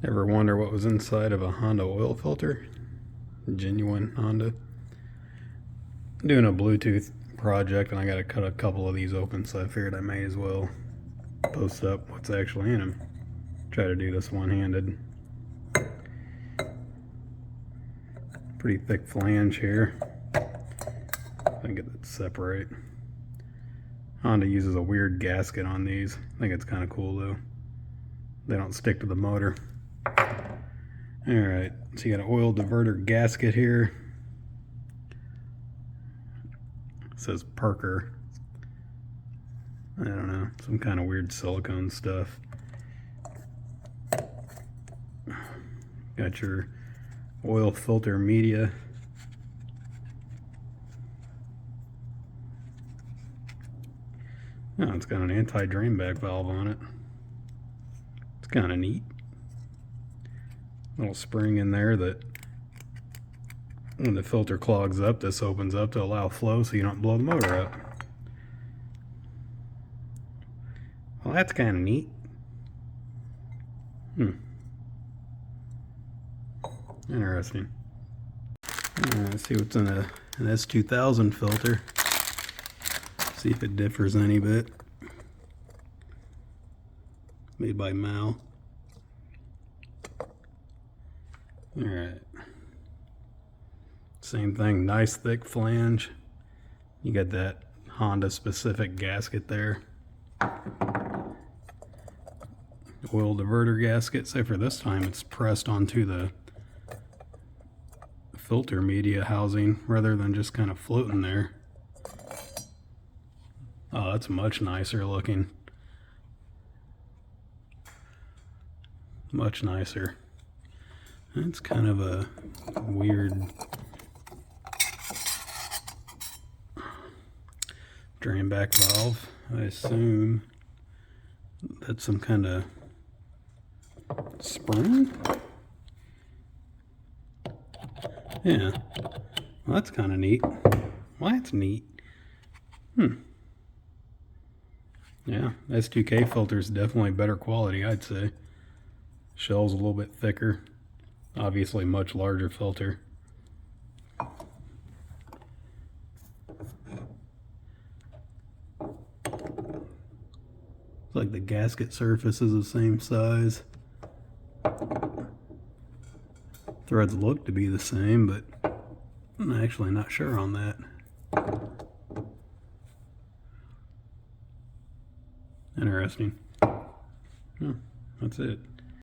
Ever wonder what was inside of a Honda oil filter? Genuine Honda. I'm doing a Bluetooth project and I gotta cut a couple of these open, so I figured I may as well post up what's actually in them. Try to do this one-handed. Pretty thick flange here. I can get that separate. Honda uses a weird gasket on these. I think it's kind of cool though. They don't stick to the motor. Alright, so you got an oil diverter gasket here. It says Parker. I don't know, some kind of weird silicone stuff. Got your oil filter media. Oh, it's got an anti-drain back valve on it. It's kind of neat. Little spring in there that when the filter clogs up, this opens up to allow flow so you don't blow the motor up. Well, that's kind of neat. Interesting. Let's see what's in an S2000 filter. See if it differs any bit. Made by Mal. Alright. Same thing, nice thick flange. You got that Honda specific gasket there. Oil diverter gasket, so for this time it's pressed onto the filter media housing rather than just kind of floating there. Oh, that's much nicer looking. Much nicer. That's kind of a weird drain back valve. I assume that's some kind of spring? Yeah. Well, that's kind of neat. Well, that's neat. Yeah, S2K filter is definitely better quality, I'd say. Shell's a little bit thicker. Obviously much larger filter. It's like the gasket surface is the same size. Threads look to be the same, but I'm actually not sure on that. Interesting. That's it.